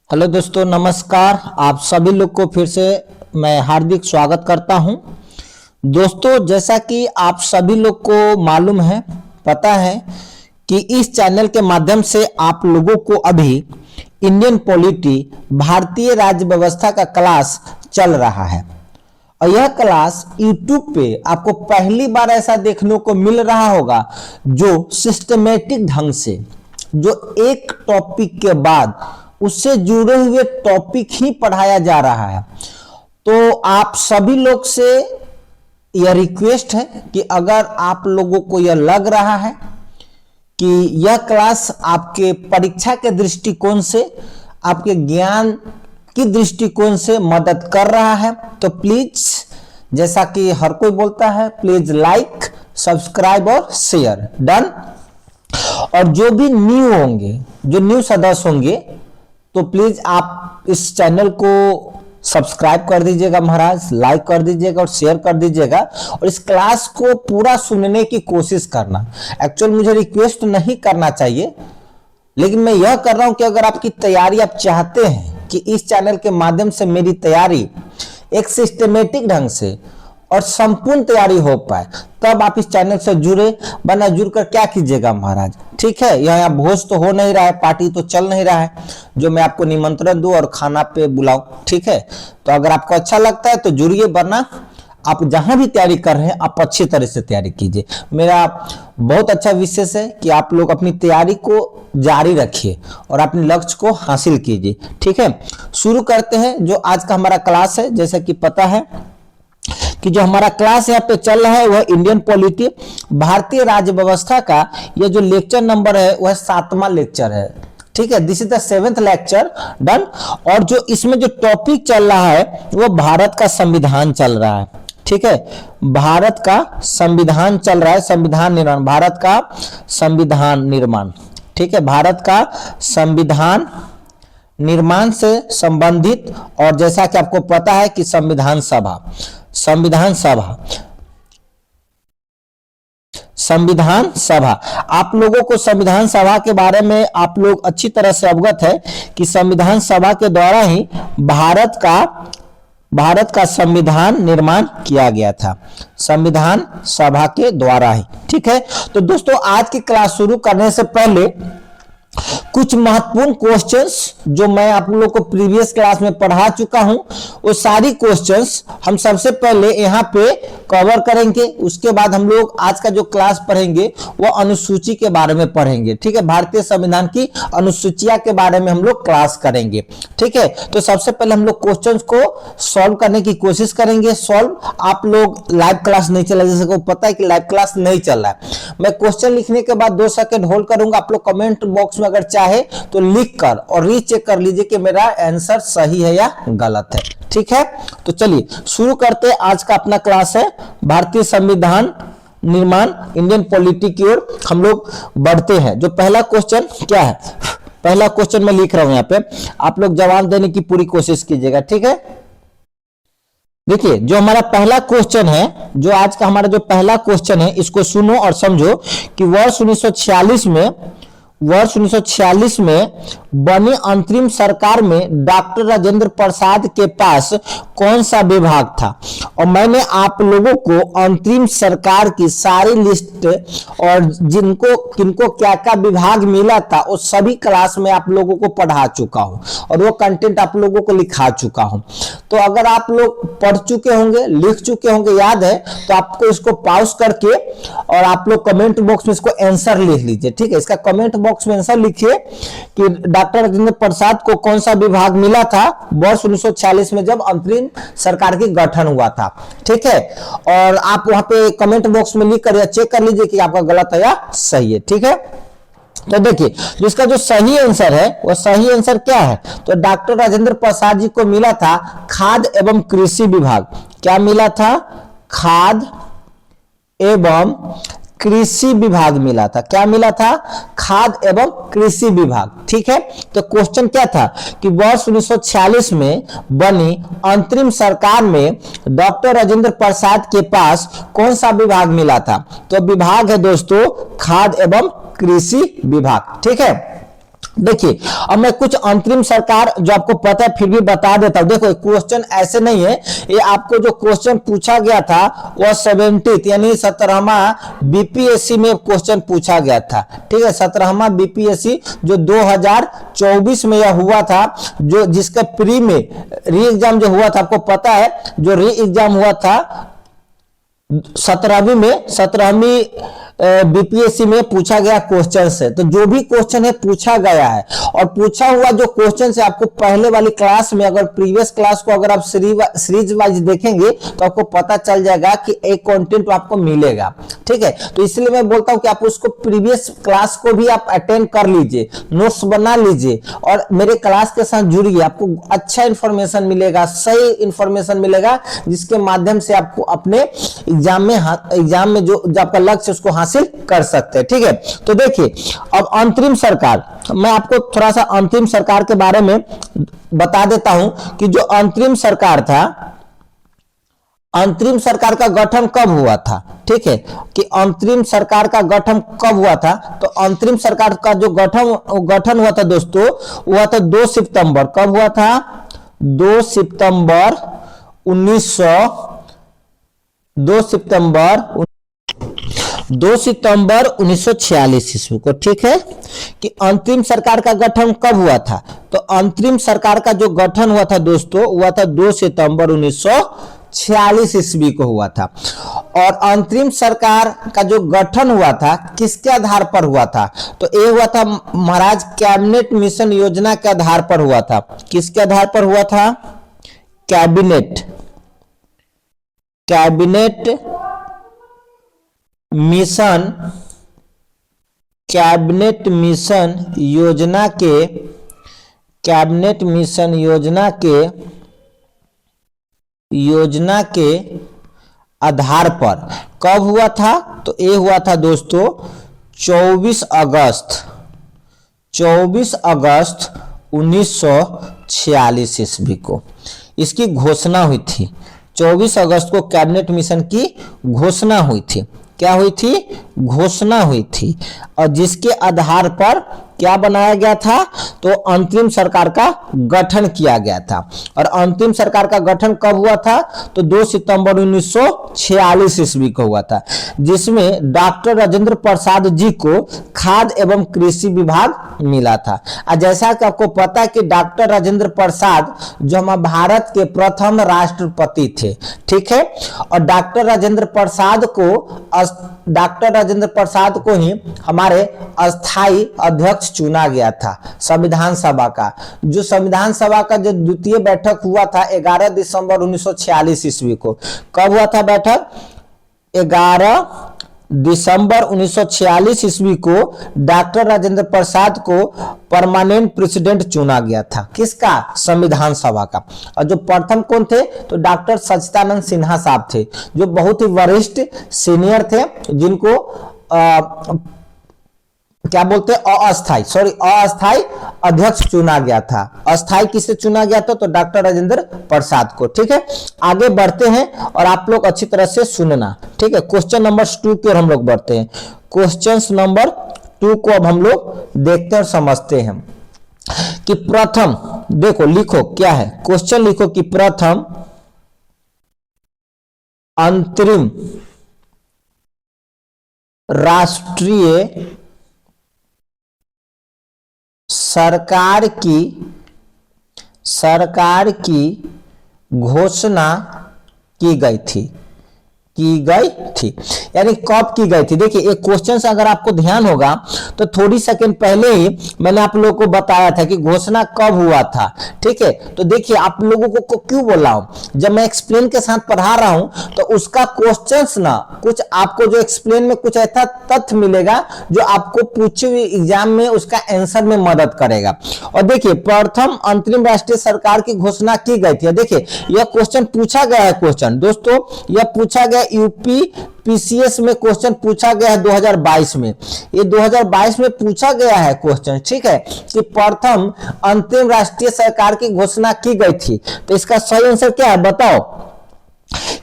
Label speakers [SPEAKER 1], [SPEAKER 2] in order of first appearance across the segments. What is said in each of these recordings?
[SPEAKER 1] Hello दोस्तों, नमस्कार। आप सभी लोग को फिर से मैं हार्दिक स्वागत करता हूं। दोस्तों, जैसा कि आप सभी लोग को मालूम है, पता है कि इस चैनल के माध्यम से आप लोगों को अभी इंडियन पॉलिटी भारतीय राज्य व्यवस्था का क्लास चल रहा है और यह क्लास YouTube पे आपको पहली बार ऐसा देखने को मिल रहा होगा जो सिस्टमेटिक ढंग से, जो एक टॉपिक के बाद उससे जुड़े हुए टॉपिक ही पढ़ाया जा रहा है। तो आप सभी लोग से यह रिक्वेस्ट है कि अगर आप लोगों को यह लग रहा है कि यह क्लास आपके परीक्षा के दृष्टिकोण से, आपके ज्ञान की दृष्टिकोण से मदद कर रहा है, तो प्लीज, जैसा कि हर कोई बोलता है, प्लीज लाइक, सब्सक्राइब और शेयर। डन। और जो भी न्यू होंगे, जो न्यू सदस्य होंगे, तो प्लीज आप इस चैनल को सब्सक्राइब कर दीजिएगा महाराज, लाइक कर दीजिएगा और शेयर कर दीजिएगा और इस क्लास को पूरा सुनने की कोशिश करना। एक्चुअल मुझे रिक्वेस्ट नहीं करना चाहिए, लेकिन मैं यह कर रहा हूं कि अगर आपकी तैयारी आप चाहते हैं कि इस चैनल के माध्यम से मेरी तैयारी एक सिस्टमेटिक ढंग से और संपूर्ण तैयारी हो पाए, तब आप इस चैनल से जुड़े। वरना जुड़कर क्या कीजिएगा महाराज, ठीक है? यहाँ भोज तो हो नहीं रहा है, पार्टी तो चल नहीं रहा है जो मैं आपको निमंत्रण दूं और खाना पे बुलाऊं, ठीक है? तो अगर आपको अच्छा लगता है तो जुड़िए, वरना आप जहां भी तैयारी कर रहे हैं आप अच्छी तरह से तैयारी कीजिए। मेरा बहुत अच्छा विशेष है कि आप लोग अपनी तैयारी को जारी रखिए और अपने लक्ष्य को हासिल कीजिए, ठीक है? शुरू करते हैं जो आज का हमारा क्लास है। जैसा कि पता है कि जो हमारा क्लास यहाँ पे चल रहा है वह इंडियन पॉलिटी भारतीय राज्य व्यवस्था का यह जो लेक्चर नंबर है वह 7वां लेक्चर है, ठीक है? This is the 7th lecture. Done. और जो इसमें जो टॉपिक चल रहा है वह भारत का संविधान चल रहा है, ठीक है? भारत का संविधान चल रहा है, संविधान निर्माण, भारत का संविधान निर्माण, ठीक है? भारत का संविधान निर्माण से संबंधित, और जैसा कि आपको पता है कि संविधान सभा आप लोगों को संविधान सभा के बारे में आप लोग अच्छी तरह से अवगत है कि संविधान सभा के द्वारा ही भारत का संविधान निर्माण किया गया था, संविधान सभा के द्वारा ही, ठीक है? तो दोस्तों, आज की क्लास शुरू करने से पहले कुछ महत्वपूर्ण क्वेश्चंस जो मैं आप लोगों को प्रीवियस क्लास में पढ़ा चुका हूं, वो सारी क्वेश्चंस हम सबसे पहले यहां पे कवर करेंगे। उसके बाद हम लोग आज का जो क्लास पढ़ेंगे वो अनुसूची के बारे में पढ़ेंगे, ठीक है? भारतीय संविधान की अनुसूचियां के बारे में हम लोग क्लास करेंगे, ठीक है? तो सबसे पहले हम लोग क्वेश्चंस को सॉल्व करने की कोशिश करेंगे। आप लोग लाइव क्लास नहीं चला, जैसे को पता है कि लाइव क्लास नहीं चल रहा है। मैं क्वेश्चन लिखने के बाद 2 सेकंड होल्ड करूंगा, आप लोग कमेंट बॉक्स में अगर चाहे तो लिख कर और रीचेक कर लीजिए कि मेरा आंसर सही है या गलत है, ठीक है? तो चलिए शुरू करते हैं। आज का अपना क्लास है भारतीय संविधान निर्माण, इंडियन पॉलिटी की ओर हम लोग बढ़ते हैं। जो पहला क्वेश्चन क्या है, पहला क्वेश्चन मैं लिख रहा हूं, यहाँ पे आप लोग जवाब देने की पूरी कोशिश कीजिएगा, ठीक है? देखिए, जो हमारा पहला क्वेश्चन है, जो आज का हमारा जो पहला क्वेश्चन है, इसको सुनो और समझो कि वर्ष 1946 में बनी अंतरिम सरकार में डॉक्टर राजेंद्र प्रसाद के पास कौन सा विभाग था? और मैंने आप लोगों को अंतरिम सरकार की सारी लिस्ट और किनको क्या क्या विभाग मिला था वो सभी क्लास में आप लोगों को पढ़ा चुका हूं और वो कंटेंट आप लोगों को लिखा चुका हूं। तो अगर आप लोग पढ़ चुके होंगे, लिख चुके होंगे, याद है, तो आपको इसको पॉज करके और आप लोग कमेंट बॉक्स में इसको आंसर लिख लीजिए, ठीक है? इसका कमेंट बॉक्स में आंसर लिखिए कि डॉक्टर राजेंद्र प्रसाद को कौन सा विभाग मिला था वर्ष 1946 में जब अंतरिम सरकार की गठन हुआ था, ठीक है? और आप वहां पे कमेंट बॉक्स में लिख कर चेक कर लीजिए कि आपका गलत है या सही है, ठीक है? तो देखिए, जिसका जो सही आंसर है वो सही आंसर क्या है? तो डॉक्टर राजेंद्र प्रसाद जी को मिला था खाद्य एवं कृषि विभाग। क्या मिला था? खाद्य एवं कृषि विभाग मिला था। क्या मिला था? खाद्य एवं कृषि विभाग, ठीक है? तो क्वेश्चन क्या था कि वर्ष 1946 में बनी अंतरिम सरकार में डॉक्टर राजेंद्र प्रसाद के पास कौन सा विभाग मिला था? तो विभाग है दोस्तों खाद्य एवं कृषि विभाग, ठीक है? देखिए अब मैं कुछ अंतरिम सरकार जो आपको पता है फिर भी बता देता हूं। देखो क्वेश्चन ऐसे नहीं है, ये आपको जो क्वेश्चन पूछा गया था वह 70 यानी 17वां बीपीएससी में क्वेश्चन पूछा गया था। ठीक है, 17वां बीपीएससी जो 2024 में यह हुआ था, जो जिसका प्री में री एग्जाम जो हुआ था, आपको पता है जो री एग्जाम हुआ था 17वीं बीपीएससी में पूछा गया क्वेश्चन से। तो जो भी क्वेश्चन है पूछा गया है, और पूछा हुआ जो क्वेश्चन से आपको पहले वाली क्लास में, अगर प्रीवियस क्लास को अगर आप सीरीज वाइज देखेंगे तो आपको पता चल जाएगा कि एक कंटेंट आपको मिलेगा। ठीक है, तो इसलिए मैं बोलता हूं कि आप उसको प्रीवियस क्लास को भी आप अटेंड कर लीजिए, नोट्स बना लीजिए और मेरे क्लास के साथ जुड़िए। आपको अच्छा इंफॉर्मेशन मिलेगा, सही इंफॉर्मेशन मिलेगा, जिसके माध्यम से आपको अपने एग्जाम में जो आपका लक्ष्य उसको हासिल कर सकते हैं। ठीक है, तो देखिए अब अंतरिम सरकार, मैं आपको थोड़ा सा अंतरिम सरकार के बारे में बता देता हूं कि जो अंतरिम सरकार था, अंतरिम सरकार का गठन कब हुआ था। ठीक है, कि अंतरिम सरकार का गठन कब हुआ था, तो अंतरिम सरकार का जो गठन हुआ था दोस्तों, हुआ था 2 सितंबर। कब हुआ था? 2 सितंबर 1946 ईस्वी को। ठीक है, कि अंतरिम सरकार का गठन कब हुआ था, तो अंतरिम सरकार का जो गठन हुआ था दोस्तों, हुआ था 2 सितंबर 1946 ईस्वी को हुआ था। और अंतरिम सरकार का जो गठन हुआ था किसके आधार पर हुआ था, तो ये हुआ था महाराज कैबिनेट मिशन योजना के आधार पर हुआ था। किसके आधार पर हुआ था? कैबिनेट मिशन योजना के आधार पर कब हुआ था, तो ये हुआ था दोस्तों 24 अगस्त 1946 ईस्वी को इसकी घोषणा हुई थी। 24 अगस्त को कैबिनेट मिशन की घोषणा हुई थी। क्या हुई थी? घोषणा हुई थी, और जिसके आधार पर क्या बनाया गया था, तो अंतरिम सरकार का गठन किया गया था। और अंतरिम सरकार का गठन कब हुआ था, तो 2 सितंबर 1946 ईस्वी को हुआ था, जिसमें डॉक्टर राजेंद्र प्रसाद जी को खाद्य एवं कृषि विभाग मिला था। जैसा कि आपको पता है कि डॉक्टर राजेंद्र प्रसाद जो हमारे भारत के प्रथम राष्ट्रपति थे। ठीक है, और डॉक्टर राजेंद्र प्रसाद को ही हमारे अस्थाई अध्यक्ष चुना गया था संविधान सभा का। जो संविधान सभा का जो द्वितीय बैठक हुआ था 11 दिसंबर 1946 ईस्वी को। कब हुआ था बैठक? 11 दिसंबर 1946 ईस्वी को डॉक्टर राजेंद्र प्रसाद को परमानेंट प्रेसिडेंट चुना गया था। किसका? संविधान सभा का। और जो प्रथम कौन थे, तो डॉक्टर सच्चिदानंद सिन्हा साहब थे, जो बहुत ही वरिष्ठ सीनियर थे, जिनको क्या बोलते हैं, अस्थाई अध्यक्ष चुना गया था। अस्थाई किसे चुना गया था, तो डॉक्टर राजेंद्र प्रसाद को। ठीक है, आगे बढ़ते हैं और आप लोग अच्छी तरह से सुनना। ठीक है, क्वेश्चन नंबर 2 की ओर हम लोग बढ़ते हैं। क्वेश्चन नंबर 2 को अब हम लोग देखते और समझते हैं कि प्रथम, देखो लिखो क्या है क्वेश्चन, लिखो कि प्रथम अंतरिम राष्ट्रीय सरकार की घोषणा की गई थी। यानी कब की गई थी? देखिए एक क्वेश्चन से अगर आपको ध्यान होगा तो थोड़ी सेकंड पहले ही मैंने आप लोगों को बताया था कि घोषणा कब हुआ था। ठीक है, तो देखिए आप लोगों को क्यों बोला हूं, जब मैं एक्सप्लेन के साथ पढ़ा रहा हूं तो उसका क्वेश्चंस ना कुछ आपको जो एक्सप्लेन में कुछ ऐसा तथ्य मिलेगा जो आपको पूछे हुए एग्जाम में उसका आंसर में मदद करेगा। और देखिए प्रथम अंतरिम राष्ट्रीय सरकार की घोषणा की गई थी। देखिए यह क्वेश्चन पूछा गया है, क्वेश्चन दोस्तों यह पूछा गया यूपी पीसीएस में, क्वेश्चन पूछा गया है 2022 में। ये 2022 में पूछा गया है क्वेश्चन। ठीक है, कि प्रथम अंतरिम राष्ट्रीय सरकार की घोषणा की गई थी। तो इसका सही आंसर क्या है बताओ?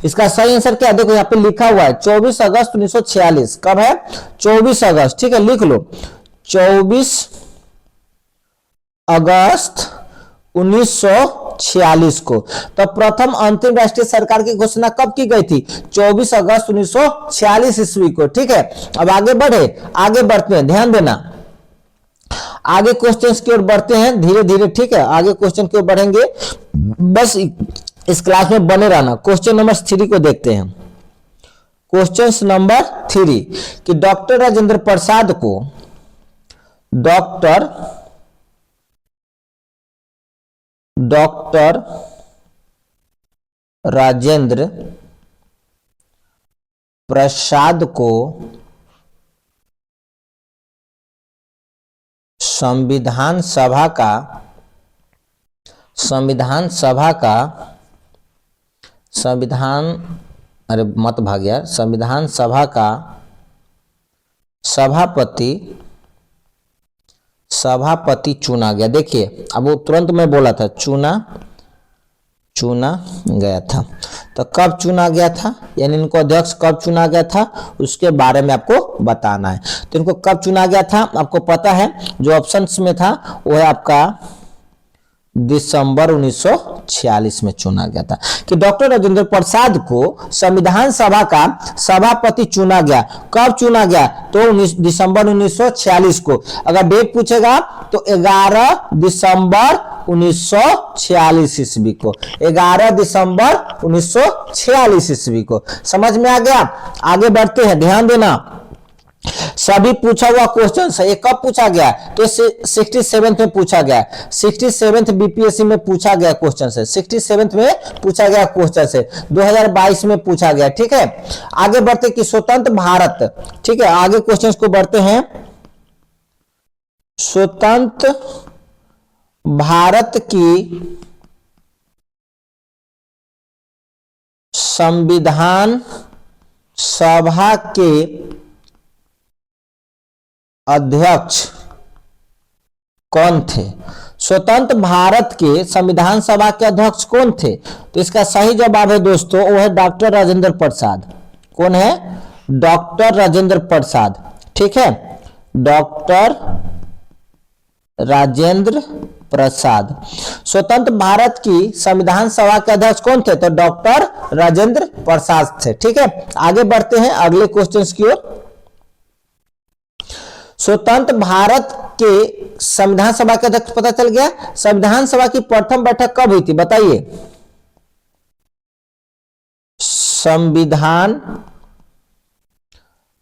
[SPEAKER 1] इसका सही आंसर क्या है? देखो यहाँ पे लिखा हुआ है 24 अगस्त 1946। कब है? 24 अगस्त। ठीक है, लिख लो 24 अगस्त 1946 को। तो प्रथम अंतिम राष्ट्रीय सरकार की घोषणा कब की गई थी? 24 अगस्त 1946 ईस्वी को। ठीक है, अब आगे बढ़ते हैं, ध्यान देना, आगे क्वेश्चंस की ओर बढ़ते हैं धीरे धीरे। ठीक है, आगे क्वेश्चन की ओर बढ़ेंगे, बस इस क्लास में बने रहना। क्वेश्चन नंबर 3 को देखते हैं। क्वेश्चन नंबर 3 कि डॉक्टर राजेंद्र प्रसाद को डॉक्टर राजेंद्र प्रसाद को संविधान सभा का सभापति चुना गया। देखिए, अब वो तुरंत मैं बोला था चुना गया था, तो कब चुना गया था, यानी इनको अध्यक्ष कब चुना गया था उसके बारे में आपको बताना है। तो इनको कब चुना गया था आपको पता है, जो ऑप्शंस में था वो है आपका दिसंबर 1946 में चुना गया था कि डॉक्टर राजेंद्र प्रसाद को संविधान सभा का सभापति चुना गया। कब चुना गया? तो दिसंबर 1946 को। अगर डेट पूछेगा तो 11 दिसंबर 1946 ईस्वी को, 11 दिसंबर 1946 ईस्वी को। समझ में आ गया? आगे बढ़ते हैं, ध्यान देना, सभी पूछा हुआ क्वेश्चन है। ये कब पूछा गया? तो 67 में पूछा गया, 67 बीपीएससी में पूछा गया क्वेश्चन है, 67 में पूछा गया क्वेश्चन है, 2022 में पूछा गया। ठीक है, आगे बढ़ते कि स्वतंत्र भारत। ठीक है, आगे क्वेश्चन को बढ़ते हैं। स्वतंत्र भारत की संविधान सभा के अध्यक्ष कौन थे? स्वतंत्र भारत के संविधान सभा के अध्यक्ष कौन थे? तो इसका सही जवाब है दोस्तों, वो है डॉक्टर राजेंद्र प्रसाद। कौन है? डॉक्टर राजेंद्र प्रसाद। ठीक है, डॉक्टर राजेंद्र प्रसाद स्वतंत्र भारत की संविधान सभा के अध्यक्ष कौन थे? तो डॉक्टर राजेंद्र प्रसाद थे। ठीक है, आगे बढ़ते हैं अगले क्वेश्चन की ओर। स्वतंत्र भारत के संविधान सभा के अध्यक्ष पता चल गया। संविधान सभा की प्रथम बैठक कब हुई थी बताइए? संविधान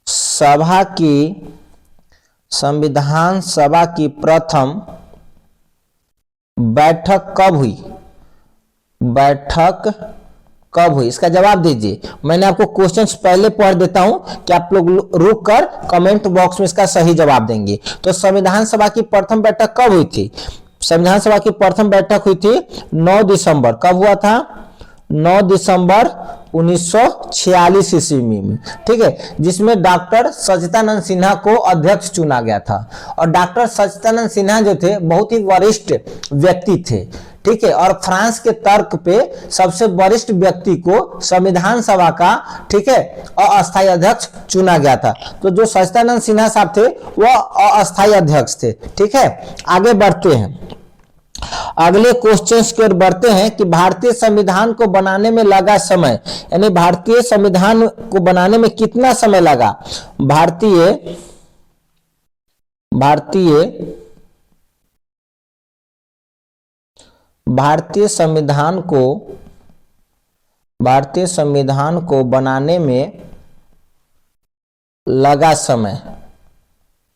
[SPEAKER 1] सभा की प्रथम बैठक कब हुई? इसका जवाब दीजिए। मैंने आपको क्वेश्चंस पहले पढ़ देता हूं कि आप लोग रुक कर कमेंट बॉक्स में इसका सही जवाब देंगे। तो संविधान सभा की प्रथम बैठक कब हुई थी? संविधान सभा की प्रथम बैठक हुई थी 9 दिसंबर। कब हुआ था? 9 दिसंबर 1946 ईस्वी में। ठीक है, जिसमें डॉक्टर सच्चिदानंद सिन्हा को अध्यक्ष चुना गया था। और डॉक्टर सच्चिदानंद सिन्हा जो थे बहुत ही वरिष्ठ व्यक्ति थे। ठीक है, और फ्रांस के तर्क पे सबसे वरिष्ठ व्यक्ति को संविधान सभा का, ठीक है, अस्थायी अध्यक्ष चुना गया था। तो जो सच्चिदानंद सिन्हा साहब थे वह अस्थायी अध्यक्ष थे। ठीक है, आगे बढ़ते हैं, अगले क्वेश्चंस की ओर बढ़ते हैं कि भारतीय संविधान को बनाने में लगा समय, यानी भारतीय संविधान को बनाने में कितना समय लगा? भारतीय संविधान को बनाने में लगा समय,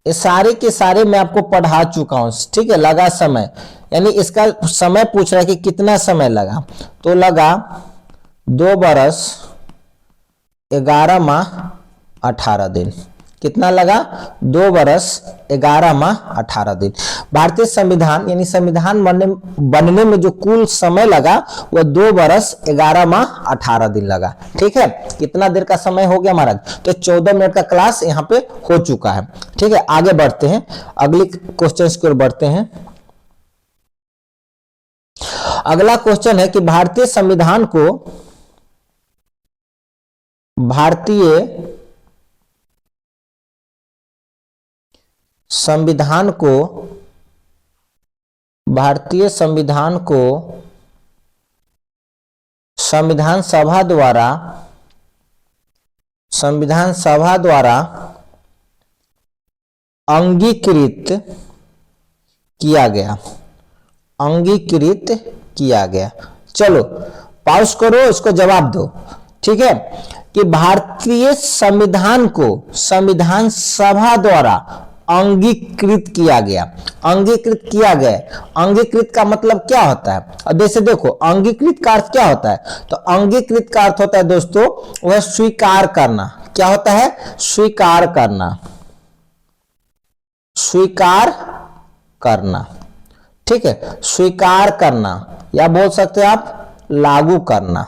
[SPEAKER 1] ये सारे के सारे मैं आपको पढ़ा चुका हूं। ठीक है, लगा समय यानी इसका समय पूछ रहा है कि कितना समय लगा। तो लगा 2 बरस 11 माह 18 दिन। कितना लगा? 2 बरस 11 माह 18 दिन। भारतीय संविधान यानी संविधान बनने में जो कुल समय लगा वह 2 बरस 11 माह 18 दिन लगा। ठीक है, कितना देर का समय हो गया महाराज? तो 14 मिनट का क्लास यहाँ पे हो चुका है। ठीक है, आगे बढ़ते हैं, अगले क्वेश्चन की ओर बढ़ते हैं। अगला क्वेश्चन है कि भारतीय संविधान को भारतीय संविधान को संविधान सभा द्वारा अंगीकृत किया गया। चलो पॉज करो, इसको जवाब दो। ठीक है, कि भारतीय संविधान को संविधान सभा द्वारा अंगीकृत किया गया। अंगीकृत का मतलब क्या होता है? अब जैसे देखो, अंगीकृत का अर्थ क्या होता है? तो अंगीकृत का अर्थ होता है दोस्तों, वह स्वीकार करना। क्या होता है? स्वीकार करना। ठीक है, स्वीकार करना, या बोल सकते हैं आप लागू करना।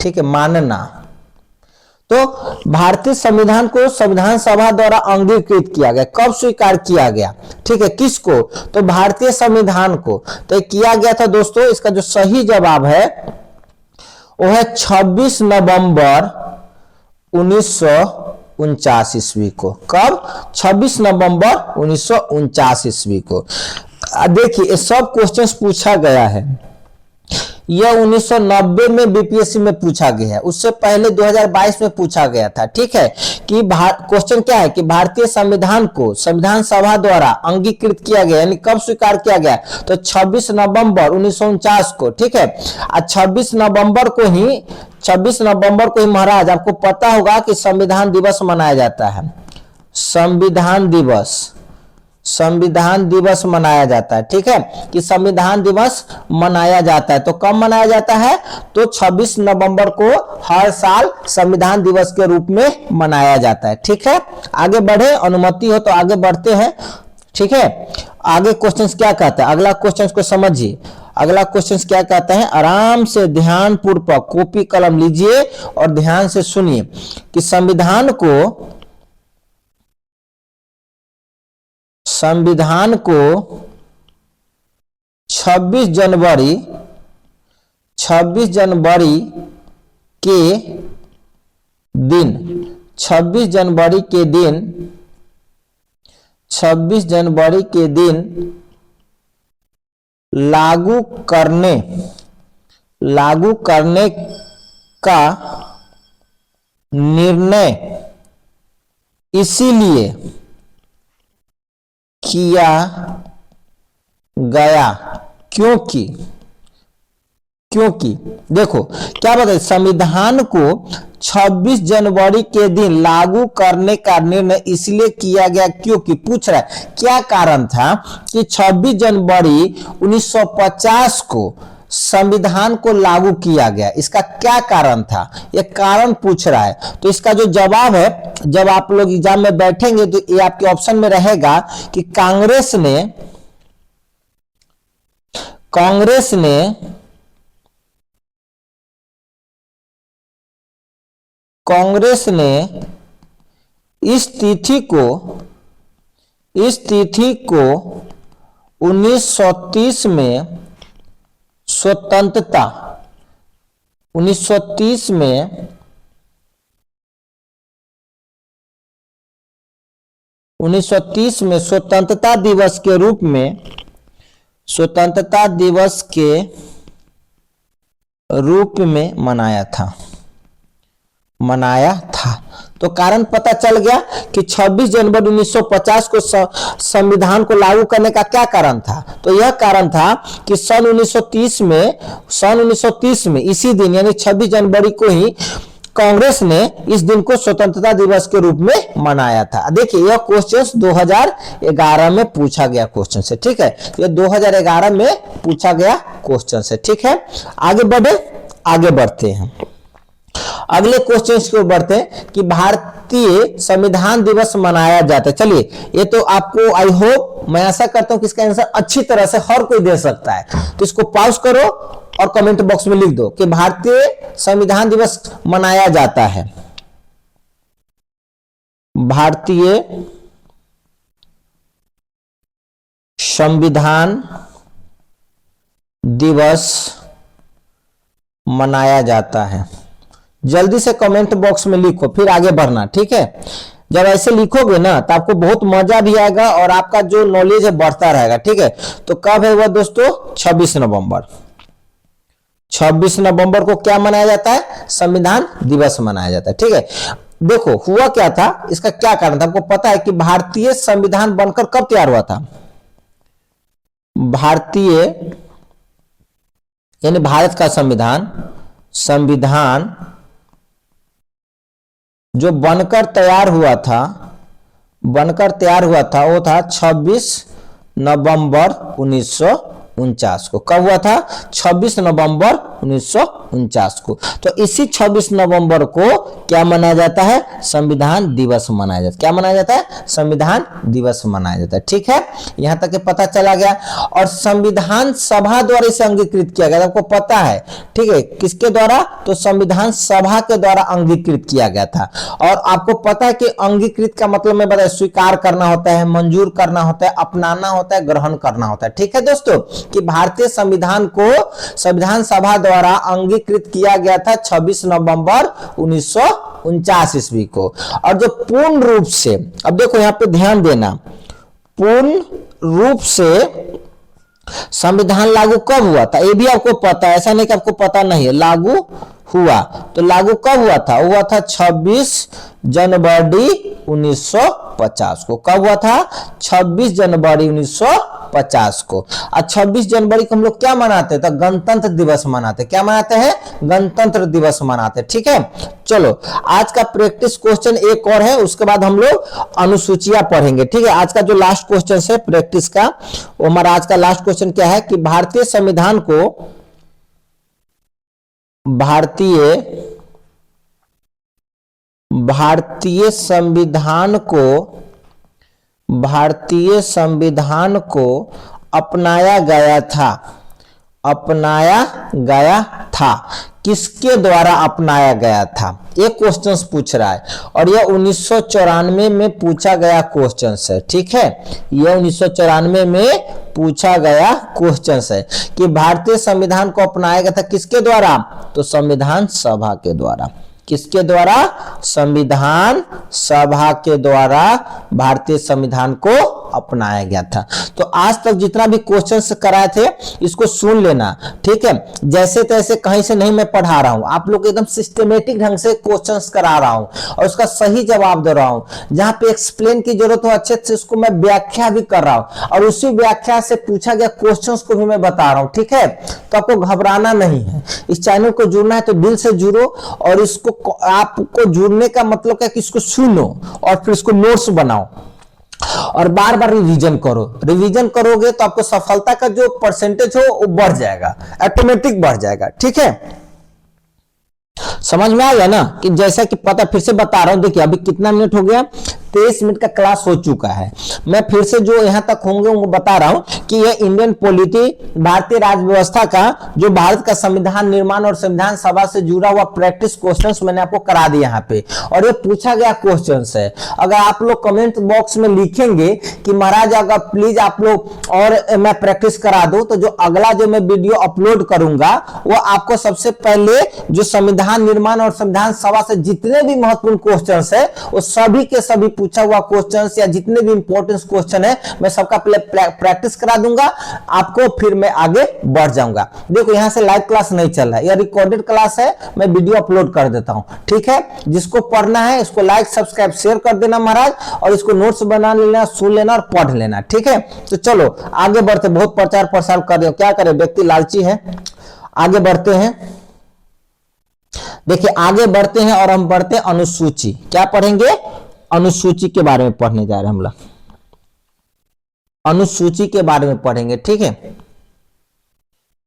[SPEAKER 1] ठीक है, मानना। तो भारतीय संविधान को संविधान सभा द्वारा अंगीकृत किया गया। कब स्वीकार किया गया? ठीक है, किसको? तो भारतीय संविधान को। तो किया गया था दोस्तों, इसका जो सही जवाब है वो है 26 नवंबर 1949 ईस्वी को। कब? 26 नवंबर 1949 ईस्वी को। देखिए, सब क्वेश्चंस पूछा गया है। यह 1990 में बीपीएससी में पूछा गया है, उससे पहले 2022 में पूछा गया था। ठीक है, कि क्वेश्चन क्या है कि भारतीय संविधान को संविधान सभा द्वारा अंगीकृत किया गया, यानी कब स्वीकार किया गया? तो 26 नवंबर 1949 को। ठीक है, 26 नवंबर को ही महाराज, आपको पता होगा कि संविधान दिवस मनाया जाता है। संविधान दिवस मनाया जाता है। ठीक है, कि संविधान दिवस मनाया जाता है। तो कब मनाया जाता है? तो 26 नवंबर को हर साल संविधान दिवस के रूप में मनाया जाता है। ठीक है, आगे बढ़े, अनुमति हो तो आगे बढ़ते हैं। ठीक है, आगे क्वेश्चंस क्या कहता है? अगला क्वेश्चंस को समझिए। अगला क्वेश्चंस क्या कहता है? आराम से ध्यान पूर्वक कॉपी कलम लीजिए और ध्यान से सुनिए कि संविधान को 26 जनवरी के दिन 26 जनवरी के दिन लागू करने का निर्णय इसीलिए किया गया क्योंकि देखो क्या बताए, संविधान को 26 जनवरी के दिन लागू करने का निर्णय इसलिए किया गया क्योंकि पूछ रहा है क्या कारण था कि 26 जनवरी 1950 को संविधान को लागू किया गया। इसका क्या कारण था, यह कारण पूछ रहा है। तो इसका जो जवाब है, जब आप लोग एग्जाम में बैठेंगे तो ये आपके ऑप्शन में रहेगा कि कांग्रेस ने इस तिथि को 1930 में स्वतंत्रता 1930 में स्वतंत्रता दिवस के रूप में मनाया था। तो कारण पता चल गया कि 26 जनवरी 1950 को संविधान को लागू करने का क्या कारण था। तो यह कारण था कि सन 1930 में इसी दिन यानी 26 जनवरी को ही कांग्रेस ने इस दिन को स्वतंत्रता दिवस के रूप में मनाया था। देखिए, यह क्वेश्चन 2011 में पूछा गया क्वेश्चन से। ठीक है, यह 2011 में पूछा गया क्वेश्चन से। ठीक है, आगे बढ़ते हैं। अगले क्वेश्चन की ओर बढ़ते हैं कि भारतीय संविधान दिवस मनाया जाता है। चलिए, ये तो आपको आई होप, मैं आशा करता हूं कि इसका आंसर अच्छी तरह से हर कोई दे सकता है। तो इसको पॉज करो और कमेंट बॉक्स में लिख दो कि भारतीय संविधान दिवस मनाया जाता है। भारतीय संविधान दिवस मनाया जाता है। जल्दी से कमेंट बॉक्स में लिखो, फिर आगे बढ़ना। ठीक है, जब ऐसे लिखोगे ना तो आपको बहुत मजा भी आएगा और आपका जो नॉलेज है बढ़ता रहेगा। ठीक है, तो कब है वह दोस्तों? 26 नवंबर। 26 नवंबर को क्या मनाया जाता है? संविधान दिवस मनाया जाता है। ठीक है, देखो हुआ क्या था, इसका क्या कारण था आपको पता है कि भारतीय संविधान बनकर कब तैयार हुआ था? भारतीय यानी भारत का संविधान जो बनकर तैयार हुआ था वो था 26 नवंबर 1949 को। कब हुआ था? 26 नवंबर 1949 को। तो इसी 26 नवंबर को क्या मनाया जाता है? संविधान दिवस मनाया जाता है। क्या मनाया जाता है? संविधान दिवस मनाया जाता है। ठीक है, यहां तक के पता चला गया। और संविधान सभा द्वारा इसे अंगीकृत किया गया, आपको पता है। ठीक है, किसके द्वारा? तो संविधान सभा के द्वारा अंगीकृत किया गया था। और आपको पता है कि अंगीकृत का मतलब मैं बताया, स्वीकार करना होता है, मंजूर करना होता है, अपनाना होता है, ग्रहण करना होता है। ठीक है दोस्तों, कि भारतीय संविधान को संविधान सभा द्वारा अंगीकृत किया गया था 26 नवंबर 1949 ईस्वी को। और जो पूर्ण रूप से, अब देखो यहां पे ध्यान देना, पूर्ण रूप से संविधान लागू कब हुआ था? ये भी आपको पता है, ऐसा नहीं कि आपको पता नहीं है। लागू हुआ तो लागू कब हुआ था? हुआ था 26 जनवरी 1950 को। कब हुआ था? 26 जनवरी 1950 को। और 26 जनवरी को हम लोग क्या मनाते हैं? तो गणतंत्र दिवस मनाते हैं। क्या मनाते हैं? गणतंत्र दिवस मनाते हैं। ठीक है, चलो आज का प्रैक्टिस क्वेश्चन एक और है, उसके बाद हम लोग अनुसूचियां पढ़ेंगे। ठीक है, आज का जो लास्ट क्वेश्चन है प्रैक्टिस का, वो हमारा आज का लास्ट क्वेश्चन क्या है कि भारतीय संविधान को भारतीय संविधान को अपनाया गया था। किसके द्वारा अपनाया गया था? ये क्वेश्चन पूछ रहा है और यह 1994 में पूछा गया क्वेश्चन है। ठीक है, यह 1994 में पूछा गया क्वेश्चन है कि भारतीय संविधान को अपनाया गया था किसके द्वारा? तो संविधान सभा के द्वारा। किसके द्वारा? संविधान सभा के द्वारा भारतीय संविधान को अपनाया गया था। तो आज तक जितना भी क्वेश्चंस कराए थे इसको सुन लेना। ठीक है, जैसे तैसे कहीं से नहीं मैं पढ़ा रहा हूं, आप लोग एकदम सिस्टमेटिक ढंग से क्वेश्चंस करा रहा हूं और उसका सही जवाब दे रहा हूं। जहां पे एक्सप्लेन की जरूरत हो अच्छे से उसको मैं व्याख्या भी कर रहा हूं और उसी व्याख्या से पूछा गया क्वेश्चंस को भी मैं बता रहा हूं। ठीक है, तो आपको घबराना नहीं है। इस चैनल को जुड़ना है तो दिल से जुड़ो और इसको आपको जुड़ने का मतलब क्या कि इसको सुनो और फिर इसको नोट्स बनाओ और बार बार रिवीजन करो। रिवीजन करोगे तो आपको सफलता का जो परसेंटेज हो वो बढ़ जाएगा, ऑटोमेटिक बढ़ जाएगा। ठीक है, समझ में आ गया ना? कि जैसा कि पता, फिर से बता रहा हूं, देखिए अभी कितना मिनट हो गया? 23 मिनट का क्लास हो चुका है। मैं फिर से जो यहां तक होंगे उनको बता रहा हूं कि यह इंडियन पॉलिटी, भारतीय राज्य व्यवस्था का जो भारत का संविधान निर्माण और संविधान सभा से जुड़ा हुआ प्रैक्टिस क्वेश्चंस मैंने आपको करा दिया यहाँ पे और ये पूछा गया क्वेश्चंस है। अगर आप लोग कमेंट बॉक्स में लिखेंगे कि महाराज अगर प्लीज आप लोग और मैं प्रैक्टिस करा दूं, तो जो अगला जो मैं वीडियो अपलोड करूंगा वो आपको सबसे पहले जो संविधान निर्माण और संविधान सभा से जितने भी महत्वपूर्ण क्वेश्चंस है वो सभी के सभी पूछा हुआ क्वेश्चंस या जितने भी इंपॉर्टेंट क्वेश्चन है मैं सबका पहले प्रैक्टिस करा दूंगा आपको, फिर मैं आगे बढ़ जाऊंगा। देखो यहां से लाइव क्लास नहीं चल रहा है, यह रिकॉर्डेड क्लास है, मैं वीडियो अपलोड कर देता हूं। ठीक है, जिसको पढ़ना है इसको लाइक सब्सक्राइब शेयर कर देना महाराज, और इसको नोट्स बना लेना, सुन लेना और पढ़ लेना। ठीक है, तो चलो आगे बढ़ते, बहुत प्रचार प्रसार कर रहे हो, क्या करे, व्यक्ति लालची है। आगे बढ़ते हैं, देखिए आगे बढ़ते हैं और हम बढ़ते हैं अनुसूची। क्या पढ़ेंगे? अनुसूची के बारे में पढ़ने जा रहे हैं हम लोग, अनुसूची के बारे में पढ़ेंगे। ठीक है,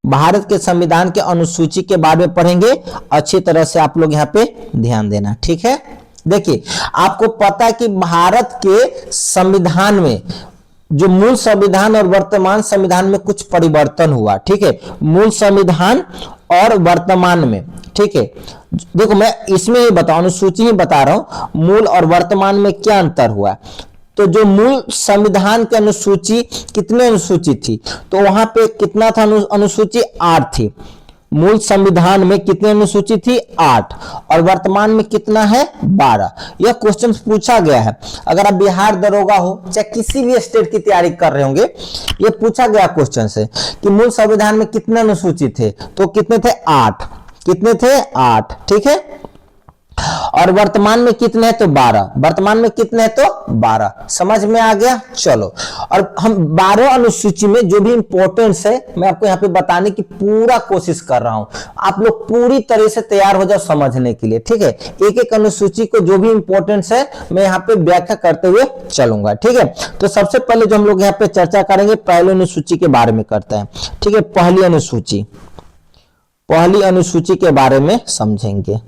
[SPEAKER 1] भारत के संविधान के अनुसूची के बारे में पढ़ेंगे, अच्छी तरह से आप लोग यहाँ पे ध्यान देना। ठीक है, देखिए आपको पता है कि भारत के संविधान में जो मूल संविधान और वर्तमान संविधान में कुछ परिवर्तन हुआ। ठीक है, मूल संविधान और वर्तमान में। ठीक है, देखो मैं इसमें ही बताऊं, अनुसूची ही बता रहा हूं, मूल और वर्तमान में क्या अंतर हुआ। तो जो मूल संविधान की अनुसूची, कितने अनुसूची थी? तो वहां पे कितना था अनुसूची? 8 थी। मूल संविधान में कितनी अनुसूची थी? 8। और वर्तमान में कितना है? 12। यह क्वेश्चन पूछा गया है। अगर आप बिहार दरोगा हो चाहे किसी भी स्टेट की तैयारी कर रहे होंगे, यह पूछा गया क्वेश्चन से कि मूल संविधान में कितने अनुसूची थे, तो कितने थे? 8। कितने थे? 8। ठीक है। और वर्तमान में कितने हैं? तो 12। वर्तमान में कितने हैं? तो 12। समझ में आ गया? चलो, और हम 12 अनुसूची में जो भी इंपॉर्टेंस है मैं आपको यहाँ पे बताने की पूरा कोशिश कर रहा हूं। आप लोग पूरी तरह से तैयार हो जाओ समझने के लिए। ठीक है, एक एक अनुसूची को जो भी इंपॉर्टेंस है मैं यहाँ पे व्याख्या करते हुए चलूंगा। ठीक है, तो सबसे पहले जो हम लोग यहाँ पे चर्चा करेंगे पहली अनुसूची के बारे में करते हैं। ठीक है, पहली अनुसूची के बारे में समझेंगे।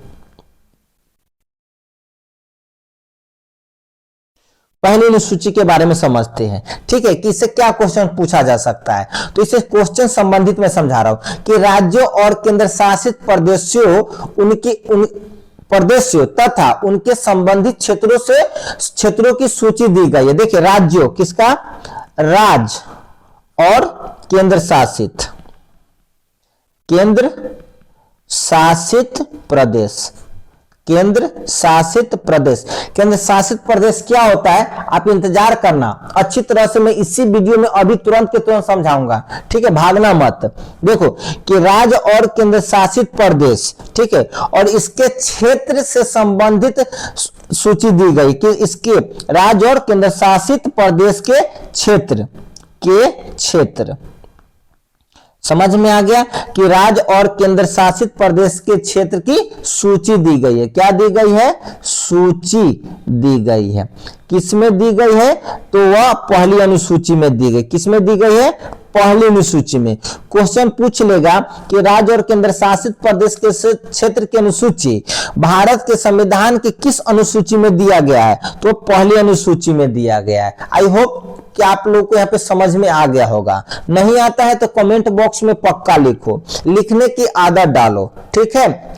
[SPEAKER 1] पहली अनुसूची के बारे में समझते हैं। ठीक है, कि इससे क्या क्वेश्चन पूछा जा सकता है, तो इसे क्वेश्चन संबंधित मैं समझा रहा हूं कि राज्यों और केंद्र शासित प्रदेशों तथा उनके संबंधित क्षेत्रों की सूची दी गई है। देखिए, राज्यों किसका? राज्य और केंद्र शासित प्रदेश। केंद्र शासित प्रदेश क्या होता है? आप इंतजार करना, अच्छी तरह से मैं इसी वीडियो में अभी तुरंत के तुरंत समझाऊंगा। ठीक है, भागना मत। देखो कि राज्य और केंद्र शासित प्रदेश, ठीक है, और इसके क्षेत्र से संबंधित सूची दी गई कि इसके राज्य और केंद्र शासित प्रदेश के क्षेत्र समझ में आ गया कि राज्य और केंद्र शासित प्रदेश के क्षेत्र की सूची दी गई है। क्या दी गई है? सूची दी गई है। किसमें दी गई है? तो वह पहली अनुसूची में दी गई। किसमें दी गई है? पहली अनुसूची में। क्वेश्चन पूछ लेगा कि राज्य और केंद्र शासित प्रदेश के क्षेत्र की अनुसूची भारत के संविधान की किस अनुसूची में दिया गया है? तो पहली अनुसूची में दिया गया है। आई होप कि आप लोगों को यहाँ पे समझ में आ गया होगा। नहीं आता है तो कमेंट बॉक्स में पक्का लिखो, लिखने की आदत डालो। ठीक है,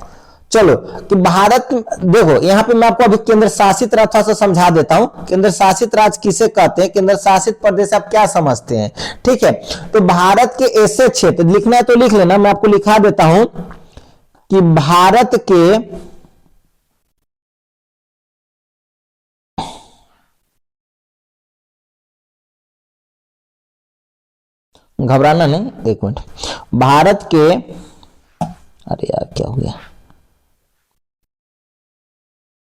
[SPEAKER 1] चलो कि भारत, देखो यहाँ पे मैं आपको अभी केंद्र शासित राज्य थोड़ा सा समझा देता हूं। केंद्र शासित राज्य किसे कहते हैं, केंद्र शासित प्रदेश आप क्या समझते हैं? ठीक है, तो भारत के ऐसे क्षेत्र, लिखना है तो लिख लेना, मैं आपको लिखा देता हूं कि भारत के घबराना नहीं, एक मिनट। भारत के, अरे यार क्या हो गया,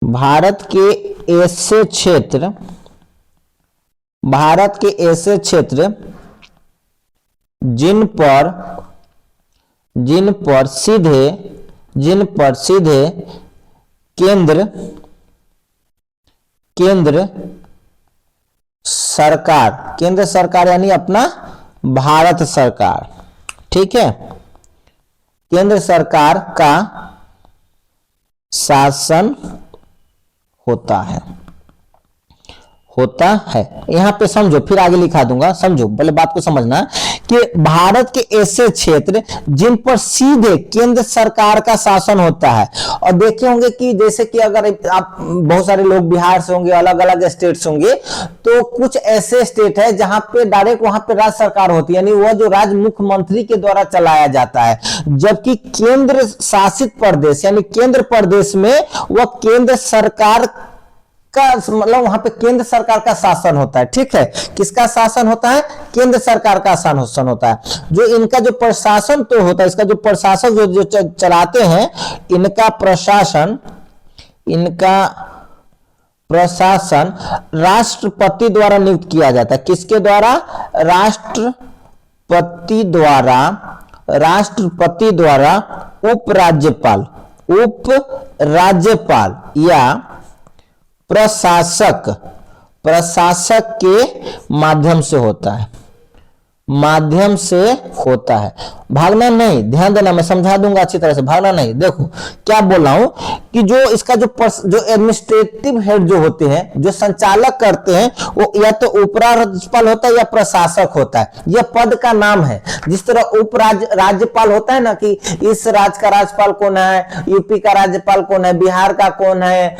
[SPEAKER 1] भारत के ऐसे क्षेत्र जिन पर सीधे केंद्र सरकार यानी अपना भारत सरकार, ठीक है, केंद्र सरकार का शासन होता है। यहां पे समझो, फिर आगे लिखा दूंगा, समझो पहले बात को समझना कि भारत के ऐसे क्षेत्र जिन पर सीधे केंद्र सरकार का शासन होता है। और देखे होंगे कि जैसे कि अगर आप, बहुत सारे लोग बिहार से होंगे, अलग अलग स्टेट से होंगे, तो कुछ ऐसे स्टेट है जहां पे डायरेक्ट वहां पे राज्य सरकार होती है, यानी वह जो राज्य मुख्यमंत्री के द्वारा चलाया जाता है। जबकि केंद्र शासित प्रदेश यानी केंद्र प्रदेश में वह केंद्र सरकार का, मतलब वहां पे केंद्र सरकार का शासन होता है। ठीक है, किसका शासन होता है? केंद्र सरकार का शासन होता है। जो इनका जो प्रशासन तो होता है, इसका जो प्रशासक जो चलाते हैं, इनका प्रशासन राष्ट्रपति द्वारा नियुक्त किया जाता है। किसके द्वारा? राष्ट्रपति द्वारा उपराज्यपाल या प्रशासक के माध्यम से होता है। भागना नहीं, ध्यान देना, मैं समझा दूंगा अच्छी तरह से, भागना नहीं। देखो क्या बोल रहा हूं कि जो इसका जो एडमिनिस्ट्रेटिव हेड जो होते हैं, जो संचालक करते हैं, वो या तो उपराज्यपाल होता है या प्रशासक होता है। यह पद का नाम है। जिस तरह राज्यपाल होता है ना, कि इस राज्य का राज्यपाल कौन है, यूपी का राज्यपाल कौन है, बिहार का कौन है,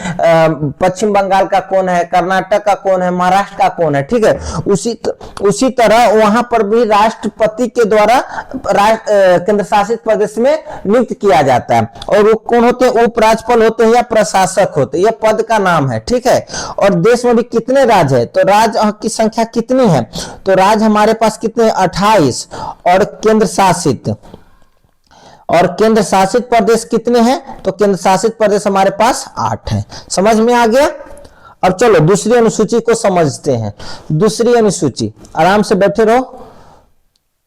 [SPEAKER 1] पश्चिम बंगाल का कौन है, कर्नाटक का कौन है, महाराष्ट्र का कौन है। ठीक है, उसी तरह वहां पर भी राष्ट्रपति के द्वारा केंद्र शासित प्रदेश में नियुक्त किया जाता है। और वो कौन होते हैं, उपराज्यपाल होते हैं या प्रशासक होते हैं, यह पद का नाम है, ठीक है। और देश में भी कितने राज्य है, तो राज्य की संख्या कितनी है, तो राज्य हमारे पास कितने, 28। और केंद्र शासित प्रदेश कितने हैं, तो केंद्र शासित प्रदेश हमारे पास 8 है। समझ में आ गया। अब चलो दूसरी अनुसूची को समझते हैं। दूसरी अनुसूची, आराम से बैठे रहो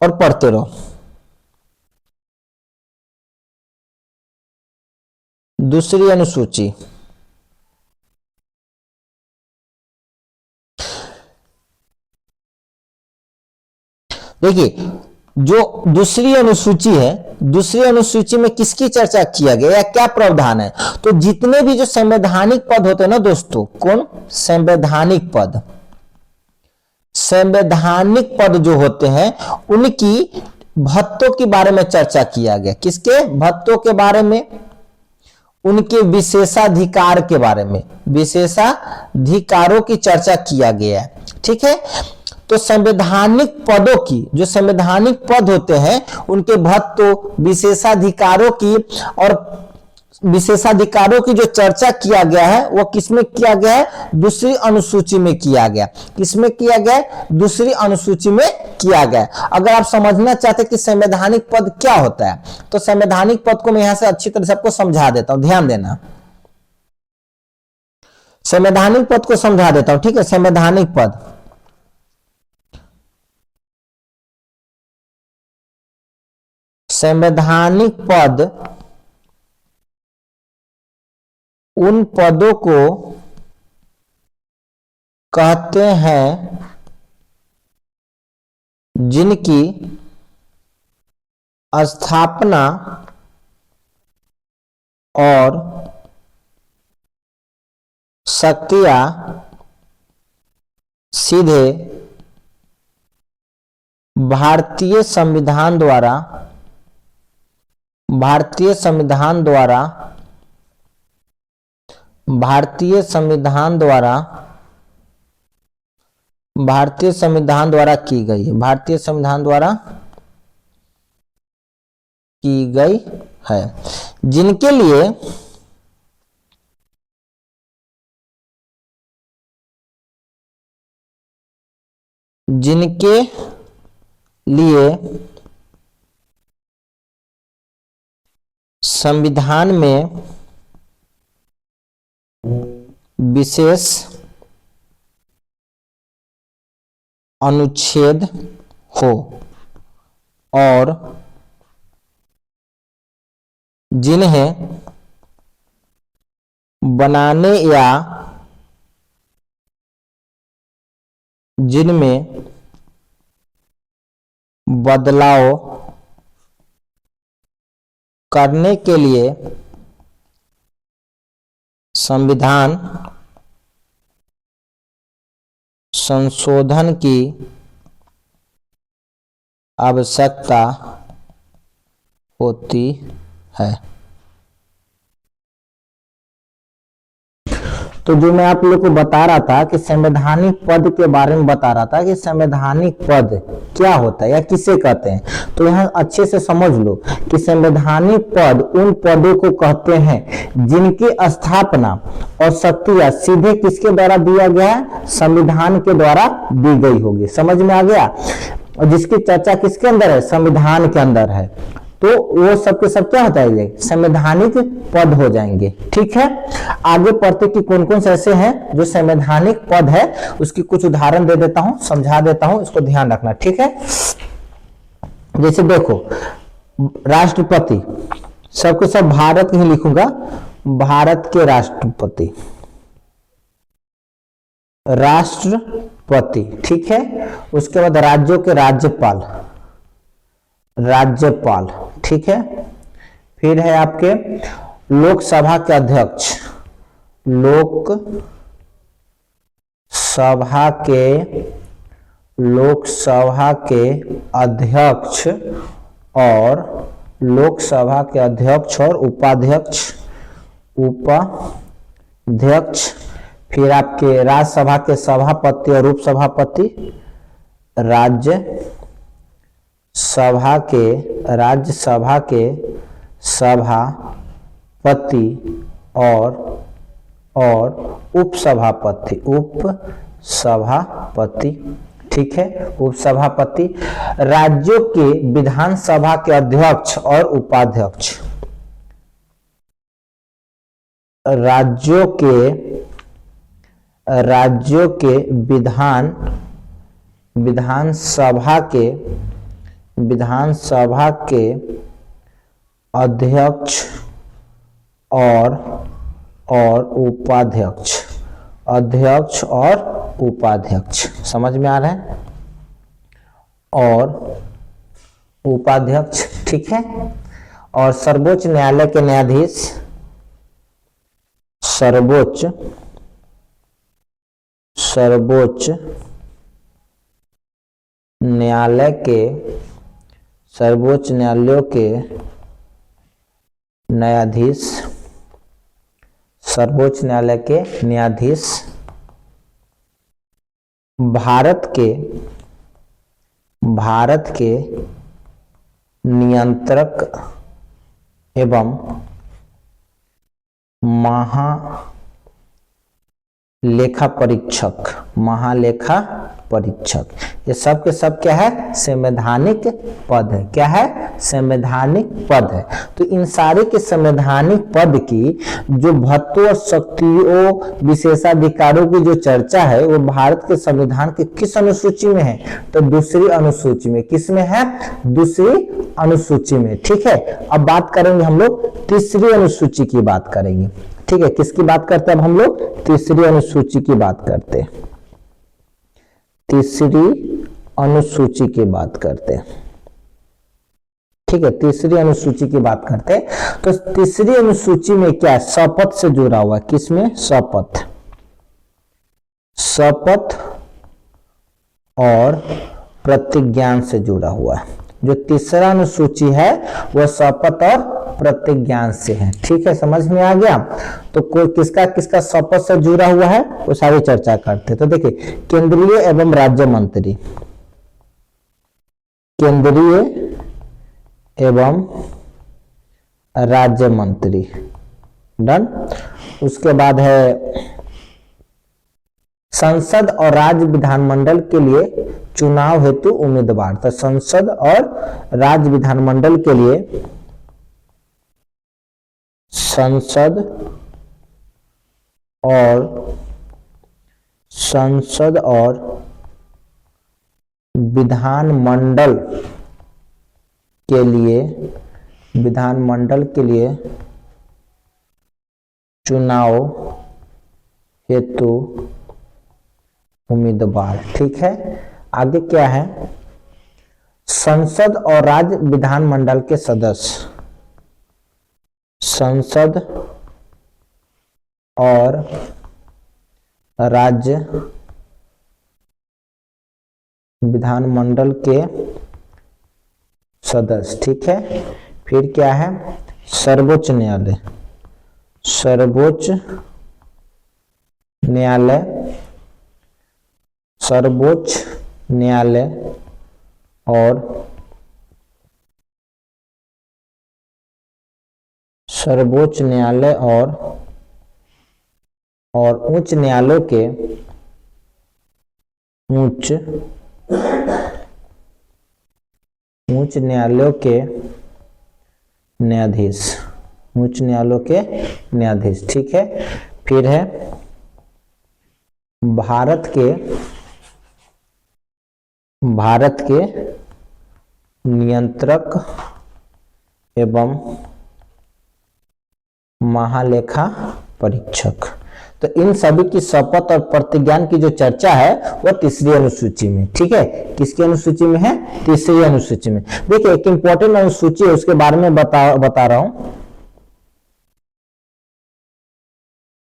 [SPEAKER 1] और पढ़ते रहो। दूसरी अनुसूची, देखिए जो दूसरी अनुसूची है, दूसरी अनुसूची में किसकी चर्चा किया गया या क्या प्रावधान है, तो जितने भी जो संवैधानिक पद होते हैं ना दोस्तों, कौन, संवैधानिक पद, संवैधानिक पद जो होते हैं उनकी भत्तों के बारे में चर्चा किया गया। किसके भत्तों के बारे में, उनके विशेषाधिकार के बारे में, विशेषाधिकारों की चर्चा किया गया है, ठीक है। तो संवैधानिक पदों की, जो संवैधानिक पद होते हैं उनके भत्तों, विशेषाधिकारों की और विशेषाधिकारों की जो चर्चा किया गया है वो किसमें किया गया है, दूसरी अनुसूची में किया गया। किसमें किया गया, दूसरी अनुसूची में किया गया। अगर आप समझना चाहते कि संवैधानिक पद क्या होता है, तो संवैधानिक पद को मैं यहां से अच्छी तरह से आपको समझा देता हूं, ध्यान देना। संवैधानिक पद को समझा देता हूं, ठीक है। संवैधानिक पद, संवैधानिक पद उन पदों को कहते हैं जिनकी स्थापना और शक्तियां सीधे भारतीय संविधान द्वारा भारतीय संविधान द्वारा की गई है, भारतीय संविधान द्वारा की गई है, जिनके लिए संविधान में विशेष अनुच्छेद हो और जिन्हें बनाने या जिनमें बदलाव करने के लिए संविधान संशोधन की आवश्यकता होती है। तो जो मैं आप लोग को बता रहा था कि संवैधानिक पद के बारे में बता रहा था कि संवैधानिक पद क्या होता है या किसे कहते हैं, तो यहाँ अच्छे से समझ लो कि संवैधानिक पद उन पदों को कहते हैं जिनकी स्थापना और शक्तियां सीधे किसके द्वारा दिया गया है, संविधान के द्वारा दी गई होगी। समझ में आ गया। और जिसकी चर्चा किसके अंदर है, संविधान के अंदर है, तो वो सब के सब क्या होता है, संवैधानिक पद हो जाएंगे। ठीक है, आगे पढ़ते कि कौन कौन से ऐसे हैं जो संवैधानिक पद है, उसकी कुछ उदाहरण दे देता हूं, समझा देता हूं, इसको ध्यान रखना। ठीक है, जैसे देखो राष्ट्रपति, सबके सब भारत ही लिखूंगा, भारत के राष्ट्रपति, राष्ट्रपति। ठीक है, उसके बाद राज्यों के राज्यपाल, राज्यपाल। ठीक है, फिर है आपके लोकसभा के अध्यक्ष, लोकसभा के अध्यक्ष और लोकसभा के अध्यक्ष और उपाध्यक्ष, फिर आपके राज्यसभा के सभापति और उपसभापति, राज्य सभा के राज्यसभा के सभापति और उपसभापति, ठीक है, उपसभापति, राज्यों के विधानसभा के अध्यक्ष और उपाध्यक्ष, राज्यों के विधानसभा के अध्यक्ष और उपाध्यक्ष, समझ में आ रहा है, और उपाध्यक्ष, ठीक है। और सर्वोच्च न्यायालय के न्यायाधीश, सर्वोच्च न्यायालयों के न्यायाधीश, सर्वोच्च न्यायालय के न्यायाधीश, भारत के नियंत्रक एवं महालेखा परीक्षक, ये सब के सब क्या है, संवैधानिक पद है। क्या है, संवैधानिक पद है। तो इन सारे के संवैधानिक पद की जो महत्व और शक्तियों विशेषाधिकारों की जो चर्चा है वो भारत के संविधान के किस अनुसूची में है, तो दूसरी अनुसूची में। किस में है, दूसरी अनुसूची में, ठीक है। अब बात करेंगे हम लोग तीसरी अनुसूची की बात करेंगे, ठीक है। किसकी बात करते हैं अब हम लोग, तीसरी अनुसूची की बात करते हैं, तीसरी अनुसूची की बात करते हैं, ठीक है। तीसरी अनुसूची की बात करते हैं। तो तीसरी अनुसूची में क्या है, शपथ से जुड़ा हुआ है। किसमें, शपथ और प्रतिज्ञान से जुड़ा हुआ है। जो तीसरा अनुसूची है वह शपथ और प्रतिज्ञान से है, ठीक है, समझ में आ गया। तो कोई किसका किसका शपथ से जुड़ा हुआ है वो सारी चर्चा करते हैं। तो देखिए, केंद्रीय एवं राज्य मंत्री, केंद्रीय एवं राज्य मंत्री, डन। उसके बाद है संसद और राज्य विधानमंडल के लिए चुनाव हेतु उम्मीदवार। तो संसद और राज्य विधानमंडल के लिए, संसद और विधानमंडल के लिए चुनाव हेतु उम्मीदवार, ठीक है। आगे क्या है, संसद और राज्य विधानमंडल के सदस्य, संसद और राज्य विधानमंडल के सदस्य, ठीक है। फिर क्या है, सर्वोच्च न्यायालय, सर्वोच्च न्यायालय, सर्वोच्च न्यायालय और सर्वोच्च न्यायालय और उच्च न्यायालयों के उच्च न्यायालयों के न्यायाधीश, उच्च न्यायालयों के न्यायाधीश, ठीक है। फिर है भारत के नियंत्रक एवं महालेखा परीक्षक। तो इन सभी की शपथ और प्रतिज्ञान की जो चर्चा है वह तीसरी अनुसूची में, ठीक है। किसकी अनुसूची में है, तीसरी अनुसूची में। देखिए, एक इंपॉर्टेंट अनुसूची है, उसके बारे में बता रहा हूं।